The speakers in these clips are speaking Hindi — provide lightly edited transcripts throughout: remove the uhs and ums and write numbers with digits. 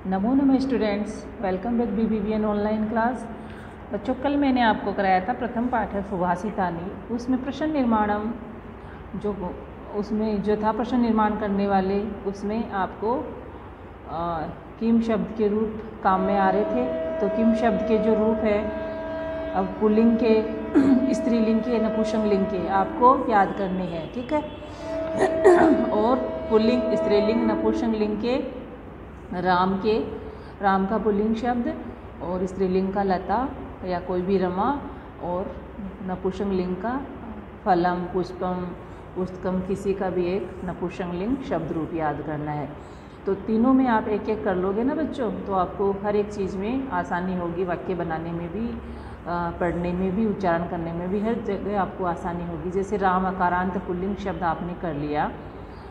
नमो नमः students, welcome back BBVN online class. बच्चों, कल मैंने आपको कराया था प्रथम पाठ है सुभाषितानि। उसमें प्रश्न निर्माणम उसमें जो था प्रश्न निर्माण करने वाले, उसमें आपको किम शब्द के रूप काम में आ रहे थे। तो किम शब्द के जो रूप है, अब पुल्लिंग के, स्त्रीलिंग के, नपुंसकलिंग के आपको याद करने हैं, ठीक है। और पुल्लिंग, स्त्रीलिंग, नपुंसकलिंग के राम का पुल्लिंग शब्द और स्त्रीलिंग का लता या कोई भी रमा, और नपुंसकलिंग का फलम, पुष्पम, पुस्तकम, किसी का भी एक नपुंसकलिंग शब्द रूप याद करना है। तो तीनों में आप एक एक कर लोगे ना बच्चों, तो आपको हर एक चीज़ में आसानी होगी। वाक्य बनाने में भी, पढ़ने में भी, उच्चारण करने में भी, हर जगह आपको आसानी होगी। जैसे राम अकारांत पुल्लिंग शब्द आपने कर लिया,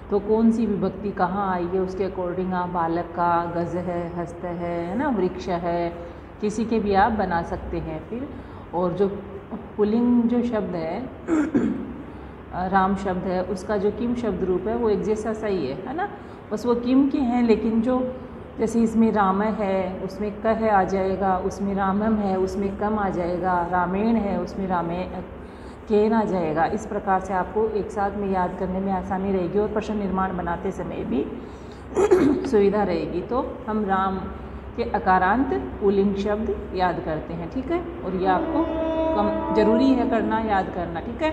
तो कौन सी विभक्ति कहाँ आई है उसके अकॉर्डिंग आप बालक का, गज है, हस्त है ना, वृक्ष है, किसी के भी आप बना सकते हैं। फिर और जो पुल्लिंग जो शब्द है राम शब्द है, उसका जो किम शब्द रूप है वो एक जैसा सही है ना। बस वो किम के हैं, लेकिन जो जैसे इसमें राम है उसमें कह आ जाएगा, उसमें रामम है उसमें कम आ जाएगा, रामेण है उसमें रामे केन आ जाएगा। इस प्रकार से आपको एक साथ में याद करने में आसानी रहेगी और प्रश्न निर्माण बनाते समय भी सुविधा रहेगी। तो हम राम के अकारांत पुल्लिंग शब्द याद करते हैं, ठीक है। और ये आपको कम जरूरी है करना, याद करना, ठीक है।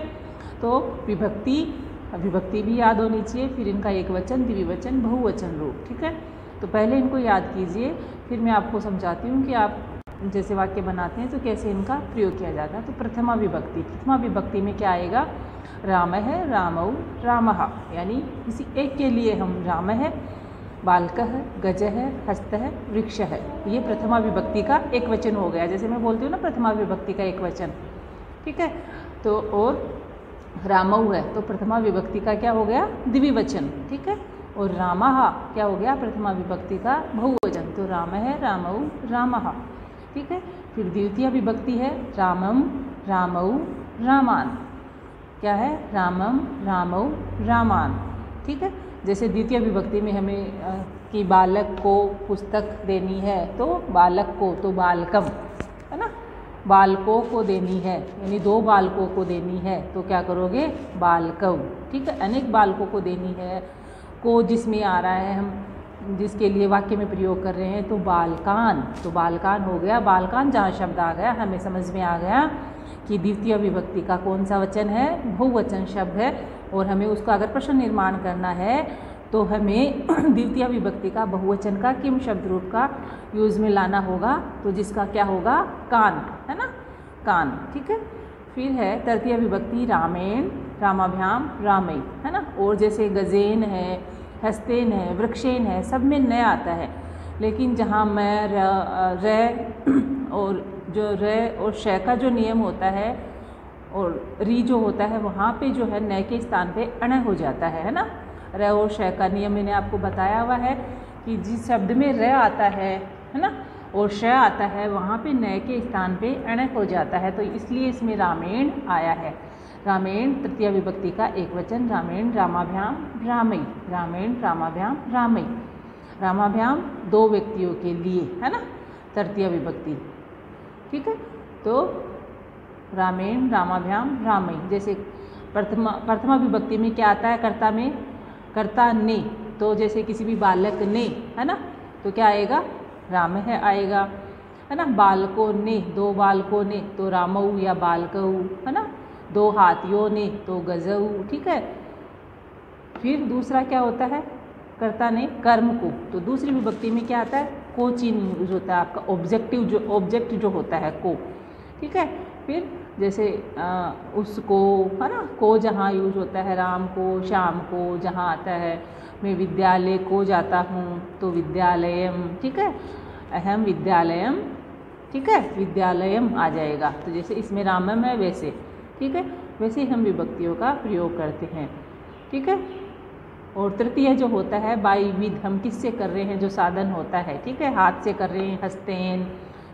तो विभक्ति भी याद होनी चाहिए, फिर इनका एक वचन, द्विवचन, बहुवचन रूप, ठीक है। तो पहले इनको याद कीजिए, फिर मैं आपको समझाती हूँ कि आप जैसे वाक्य बनाते हैं तो कैसे इनका प्रयोग किया जाता है। तो प्रथमा विभक्ति में क्या आएगा? राम है, रामौ, रामः, यानी किसी एक के लिए हम राम है, बालक है, गज है, हस्त है, वृक्ष है। ये प्रथमा विभक्ति का एक वचन हो गया। जैसे मैं बोलती हूँ ना प्रथमा विभक्ति का एक वचन, ठीक है। तो और रामौ है तो प्रथमा विभक्ति का क्या हो गया? द्विवचन, ठीक है। और रामः क्या हो गया? प्रथमा विभक्ति का बहुवचन। तो राम है, रामौ, रामः, ठीक है। फिर द्वितीय विभक्ति है रामम, रामौ, रामान। क्या है? रामम, रामौ, रामान, ठीक है। जैसे द्वितीय विभक्ति में हमें कि बालक को पुस्तक देनी है, तो बालक को, तो बालकम, है ना। बालकों को देनी है, यानी दो बालकों को देनी है, तो क्या करोगे? बालकौ, ठीक है। अनेक बालकों को देनी है, को जिसमें आ रहा है, हम जिसके लिए वाक्य में प्रयोग कर रहे हैं, तो बालकान, तो बालकान हो गया। बालकान जहाँ शब्द आ गया, हमें समझ में आ गया कि द्वितीय विभक्ति का कौन सा वचन है? बहुवचन शब्द है। और हमें उसका अगर प्रश्न निर्माण करना है तो हमें द्वितीय विभक्ति का बहुवचन का किम शब्द रूप का यूज़ में लाना होगा, तो जिसका क्या होगा? कान, है ना, कान, ठीक है। फिर है तृतीय विभक्ति रामेण, रामाभ्याम, रामई, है ना। और जैसे गजेन है, हस्तेन है, वृक्षेन है, सब में न आता है, लेकिन जहाँ मैं र और जो र और श का जो नियम होता है और री जो होता है, वहाँ पे जो है न के स्थान पे अण हो जाता है ना। र और श का नियम मैंने आपको बताया हुआ है कि जिस शब्द में र आता है ना, और श आता है, वहाँ पे न के स्थान पे अण हो जाता है। तो इसलिए इसमें रामेण आया है। रामेण तृतीय विभक्ति का एक वचन, रामेण, रामाभ्याम, रामई, रामेण, रामाभ्याम, रामई। रामाभ्याम दो व्यक्तियों के लिए, है ना, तृतीय विभक्ति, ठीक है। तो रामेण, रामाभ्याम, रामई। जैसे प्रथमा विभक्ति में क्या आता है? कर्ता में कर्ता ने, तो जैसे किसी भी बालक ने, है ना, तो क्या आएगा? राम है आएगा, है ना। बालकों ने, दो बालकों ने, तो रामौ या बालकौ, है ना। दो हाथियों ने, तो गजौ, ठीक है। फिर दूसरा क्या होता है? कर्ता ने कर्म को, तो दूसरी विभक्ति में क्या आता है? को चिन्ह यूज होता है आपका, ऑब्जेक्ट जो होता है, को, ठीक है। फिर जैसे उसको, है ना, को जहाँ यूज होता है, राम को, श्याम को जहाँ आता है, मैं विद्यालय को जाता हूँ, तो विद्यालयम, ठीक है। अहम विद्यालयम, ठीक है, विद्यालयम आ जाएगा। तो जैसे इसमें रामम है वैसे, ठीक है, वैसे ही हम विभक्तियों का प्रयोग करते हैं, ठीक है। और तृतीय जो होता है बाई विध, हम किससे कर रहे हैं? जो साधन होता है, ठीक है, हाथ से कर रहे हैं, हस्तेन,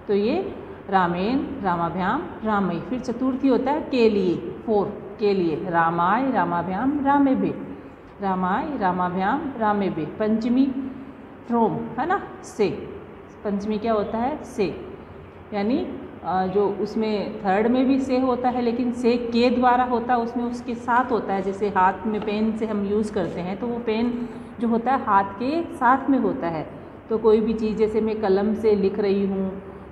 तो ये रामेण, रामाभ्याम, रामई। फिर चतुर्थी होता है के लिए, फोर, के लिए, रामाय, रामाभ्याम, रामेभे, रामाय, रामाभ्याम, रामेभे। पंचमी फ्रोम, है ना, से, पंचमी क्या होता है, से, यानी जो उसमें थर्ड में भी से होता है लेकिन से के द्वारा होता है, उसमें उसके साथ होता है। जैसे हाथ में पेन से हम यूज़ करते हैं तो वो पेन जो होता है हाथ के साथ में होता है। तो कोई भी चीज़, जैसे मैं कलम से लिख रही हूँ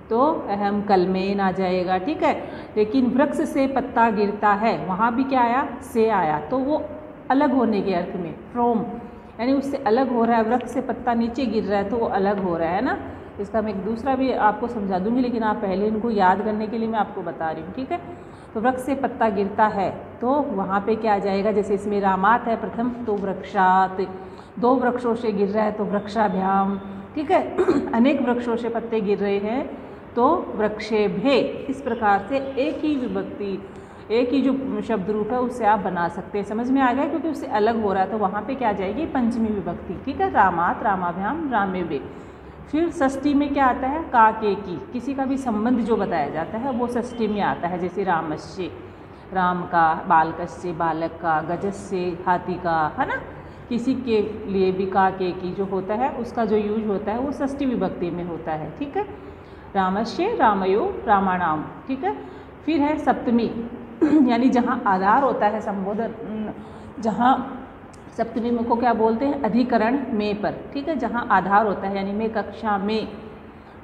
तो अहम कलमेन आ जाएगा, ठीक है। लेकिन वृक्ष से पत्ता गिरता है, वहाँ भी क्या आया, से आया, तो वो अलग होने के अर्थ में, फ्रॉम, यानी उससे अलग हो रहा है। वृक्ष से पत्ता नीचे गिर रहा है तो वो अलग हो रहा है ना। इसका मैं एक दूसरा भी आपको समझा दूंगी, लेकिन आप पहले इनको याद करने के लिए मैं आपको बता रही हूँ, ठीक है। तो वृक्ष से पत्ता गिरता है तो वहाँ पे क्या आ जाएगा, जैसे इसमें रामात है प्रथम तो वृक्षात, 2 वृक्षों से गिर रहा है तो वृक्षाभ्याम, ठीक है। अनेक वृक्षों से पत्ते गिर रहे हैं तो वृक्षेभ्ये। इस प्रकार से एक ही विभक्ति, एक ही जो शब्द रूप है उससे आप बना सकते हैं। समझ में आ गया, क्योंकि उससे अलग हो रहा है तो वहाँ पे क्या आ जाएगी, पंचमी विभक्ति, ठीक है। रामात, रामाभ्याम, रामेभ्ये। फिर षष्ठी में क्या आता है, का के की, किसी का भी संबंध जो बताया जाता है वो षष्ठी में आता है। जैसे रामस्य, राम का, बालकस्य, बालक का, गजस्य, हाथी का, है ना। किसी के लिए भी का के की जो होता है उसका जो यूज होता है वो षष्ठी विभक्ति में होता है, ठीक है। रामस्य, रामयो, रामाणाम, ठीक है। फिर है सप्तमी, यानी जहाँ आधार होता है संबोधन, जहाँ सप्तमी को क्या बोलते हैं, अधिकरण में पर, ठीक है। जहाँ आधार होता है, यानी मैं कक्षा में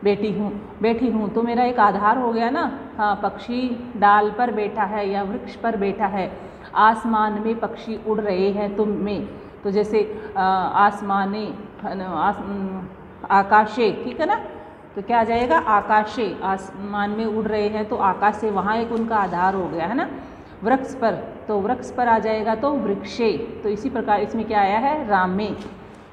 बैठी हूँ तो मेरा एक आधार हो गया ना। हाँ, पक्षी डाल पर बैठा है या वृक्ष पर बैठा है, आसमान में पक्षी उड़ रहे हैं तो में, तो जैसे आसमाने, आकाशे, ठीक है ना। तो क्या आ जाएगा, आकाशे, आसमान में उड़ रहे हैं तो आकाश से, वहाँ एक उनका आधार हो गया है ना। वृक्ष पर, तो वृक्ष पर आ जाएगा तो वृक्षे। तो इसी प्रकार इसमें क्या आया है, रामे।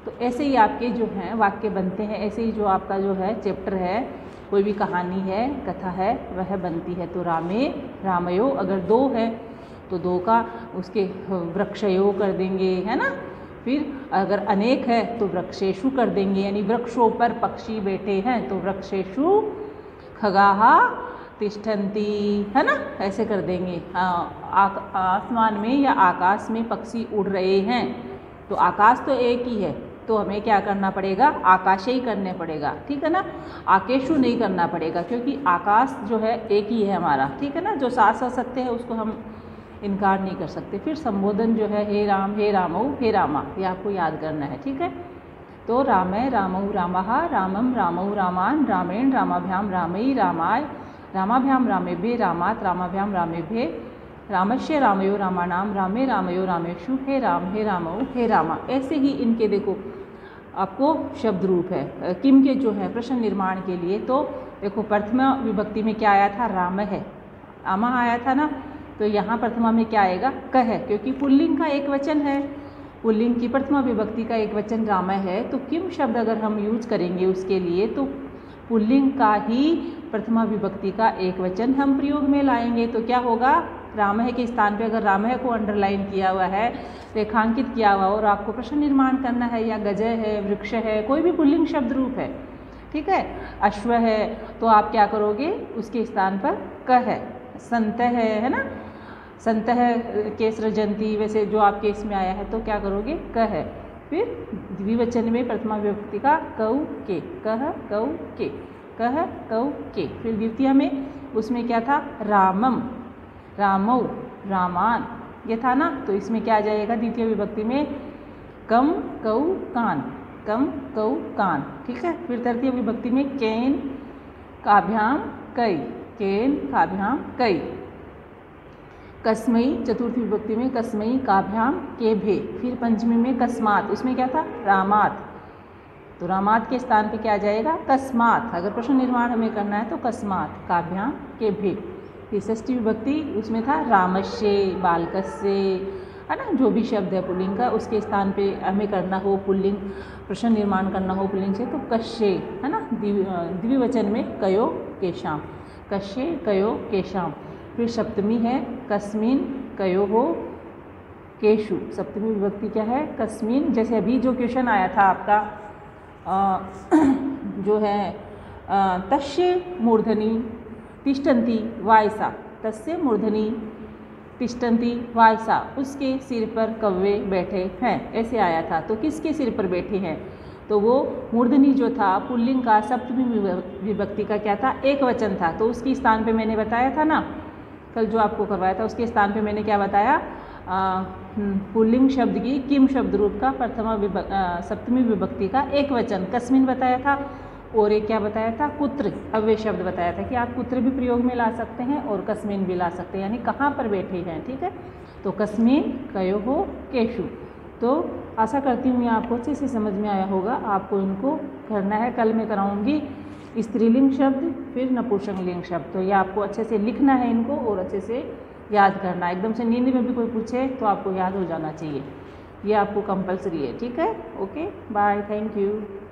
तो ऐसे ही आपके जो हैं वाक्य बनते हैं, ऐसे ही जो आपका जो है चैप्टर है, कोई भी कहानी है, कथा है, वह बनती है। तो रामे, रामयो, अगर 2 है तो 2 का उसके वृक्षयो कर देंगे, है ना। फिर अगर अनेक है तो वृक्षेषु कर देंगे, यानी वृक्षों पर पक्षी बैठे हैं तो वृक्षेषु खगाहा तिष्ठन्ति, है ना, ऐसे कर देंगे। आसमान में या आकाश में पक्षी उड़ रहे हैं, तो आकाश तो एक ही है तो हमें क्या करना पड़ेगा, आकाशे ही करने पड़ेगा, ठीक है ना। आकेशु नहीं करना पड़ेगा, क्योंकि आकाश जो है एक ही है हमारा, ठीक है ना। जो साथ सत्य है उसको हम इनकार नहीं कर सकते। फिर संबोधन जो है, हे राम, हे रामौ, हे रामा, ये आपको याद करना है, ठीक है। तो रामय, रामौ, रामः, रामम, रामौ, रामान, रामेण, रामाभ्याम, रामई, रामाय, रामाभ्याम, रामेभ्ये, रामात, रामाभ्याम, रामेभ्ये, रामस्य, रामयो, रामाणाम, रामे, रामयो, रामेषु, हे राम, हे रामौ, हे रामा। ऐसे ही इनके देखो आपको शब्द रूप है। किम के जो है प्रश्न निर्माण के लिए, तो देखो प्रथमा विभक्ति में क्या आया था, राम है, आमा आया था ना। तो यहाँ प्रथमा में क्या आएगा, क है, क्योंकि पुल्लिंग का एक वचन है, पुल्लिंग की प्रथमा विभक्ति का एक वचन राम है। तो किम शब्द अगर हम यूज करेंगे उसके लिए, तो पुल्लिंग का ही प्रथमा विभक्ति का एक वचन हम प्रयोग में लाएंगे। तो क्या होगा, राम है के स्थान पे अगर राम है को अंडरलाइन किया हुआ है, रेखांकित किया हुआ, और आपको प्रश्न निर्माण करना है, या गजय है, वृक्ष है, कोई भी पुल्लिंग शब्द रूप है, ठीक है। अश्व है तो आप क्या करोगे, उसके स्थान पर क है। संत है ना, संत है के सृजंती, वैसे जो आपके इसमें आया है तो क्या करोगे, क है। फिर द्विवचन में प्रथमा विभक्ति का कौ के, कह कौ के, कह कौ के। फिर द्वितीय में उसमें क्या था, रामम, रामौ, रामान, ये था ना। तो इसमें क्या आ जाएगा द्वितीय विभक्ति में, कम कौ कान, कम कौ कान, ठीक है। फिर तृतीय विभक्ति में केन काभ्याम कई, केन काभ्याम कई। कस्मई चतुर्थी विभक्ति में कस्मई काभ्याम के भे। फिर पंचमी में कस्मात, उसमें क्या था, रामात, तो रामात के स्थान पे क्या आ जाएगा, कस्मात। अगर प्रश्न निर्माण हमें करना है तो कस्मात काभ्याम के भे। फिर षष्ठी विभक्ति उसमें था रामस्य, बालकस्य, है ना। जो भी शब्द है पुल्लिंग का, उसके स्थान पे हमें करना हो पुल्लिंग, प्रश्न निर्माण करना हो पुल्लिंग से, तो कश्ये, है ना। द्विवचन में कयो केशाम, कश्ये कयो केशाम। फिर सप्तमी है कस्मिन कयो हो केशु, सप्तमी विभक्ति क्या है, कस्मिन। जैसे अभी जो क्वेश्चन आया था आपका जो है तस्य मूर्धनि तिष्ठन्ति वायसा, तस्य मूर्धनि तिष्ठन्ति वायसा, उसके सिर पर कौवे बैठे हैं, ऐसे आया था। तो किसके सिर पर बैठे हैं, तो वो मूर्धनी जो था पुल्लिंग का सप्तमी विभक्ति का क्या था, एक वचन था। तो उसके स्थान पे मैंने बताया था ना, कल जो आपको करवाया था उसके स्थान पे मैंने क्या बताया, पुल्लिंग शब्द की किम शब्द रूप का सप्तमी विभक्ति का एक वचन कस्मिन बताया था, और एक क्या बताया था, कुत्र अव्यय शब्द बताया था कि आप कुत्र भी प्रयोग में ला सकते हैं और कस्मिन भी ला सकते हैं, यानी कहाँ पर बैठे हैं। ठीक है, तो कस्मिन कयो हो केशु। तो आशा करती हूँ ये आपको अच्छे से समझ में आया होगा। आपको इनको करना है, कल मैं कराऊंगी स्त्रीलिंग शब्द फिर नपुंसकलिंग शब्द। तो ये आपको अच्छे से लिखना है इनको और अच्छे से याद करना है। एकदम से नींद में भी कोई पूछे तो आपको याद हो जाना चाहिए, ये आपको कंपलसरी है। ठीक है, ओके, बाय, थैंक यू।